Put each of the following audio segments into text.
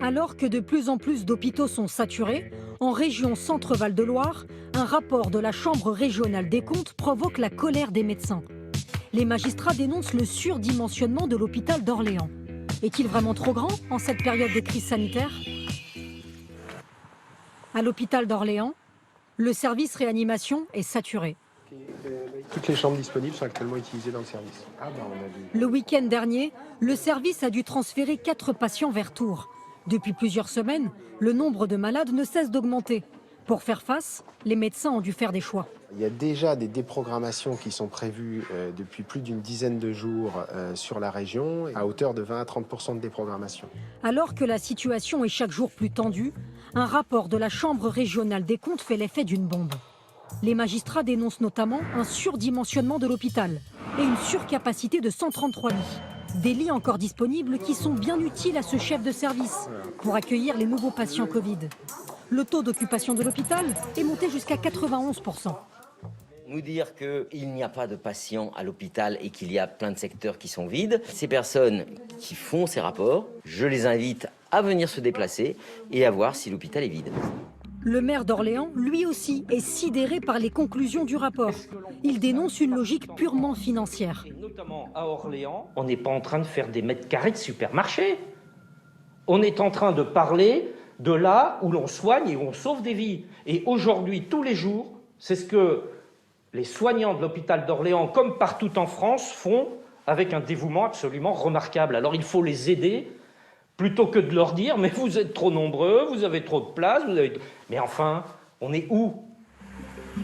Alors que de plus en plus d'hôpitaux sont saturés, en région Centre-Val de Loire, un rapport de la Chambre régionale des comptes provoque la colère des médecins. Les magistrats dénoncent le surdimensionnement de l'hôpital d'Orléans. Est-il vraiment trop grand en cette période de crise sanitaire? À l'hôpital d'Orléans, le service réanimation est saturé. Toutes les chambres disponibles sont actuellement utilisées dans le service. Le week-end dernier, le service a dû transférer 4 patients vers Tours. Depuis plusieurs semaines, le nombre de malades ne cesse d'augmenter. Pour faire face, les médecins ont dû faire des choix. Il y a déjà des déprogrammations qui sont prévues depuis plus d'une dizaine de jours sur la région, à hauteur de 20 à 30% de déprogrammation. Alors que la situation est chaque jour plus tendue, un rapport de la Chambre régionale des comptes fait l'effet d'une bombe. Les magistrats dénoncent notamment un surdimensionnement de l'hôpital et une surcapacité de 133 lits. Des lits encore disponibles qui sont bien utiles à ce chef de service pour accueillir les nouveaux patients Covid. Le taux d'occupation de l'hôpital est monté jusqu'à 91%. Nous dire qu'il n'y a pas de patients à l'hôpital et qu'il y a plein de secteurs qui sont vides. Ces personnes qui font ces rapports, je les invite à venir se déplacer et à voir si l'hôpital est vide. Le maire d'Orléans, lui aussi, est sidéré par les conclusions du rapport. Il dénonce une logique purement financière. Et notamment à Orléans, on n'est pas en train de faire des mètres carrés de supermarché. On est en train de parler de là où l'on soigne et où on sauve des vies. Et aujourd'hui, tous les jours, c'est ce que les soignants de l'hôpital d'Orléans, comme partout en France, font avec un dévouement absolument remarquable. Alors il faut les aider, plutôt que de leur dire « mais vous êtes trop nombreux, vous avez trop de place, vous avez... » Mais enfin, on est où?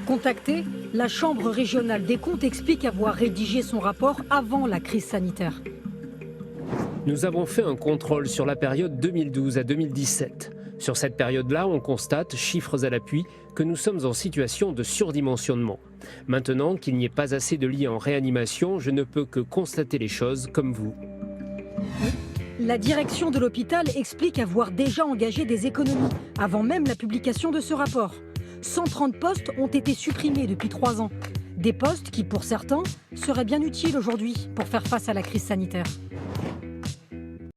Contactée, la Chambre régionale des comptes explique avoir rédigé son rapport avant la crise sanitaire. Nous avons fait un contrôle sur la période 2012 à 2017. Sur cette période-là, on constate, chiffres à l'appui, que nous sommes en situation de surdimensionnement. Maintenant qu'il n'y ait pas assez de lits en réanimation, je ne peux que constater les choses comme vous. La direction de l'hôpital explique avoir déjà engagé des économies avant même la publication de ce rapport. 130 postes ont été supprimés depuis 3 ans. Des postes qui, pour certains, seraient bien utiles aujourd'hui pour faire face à la crise sanitaire.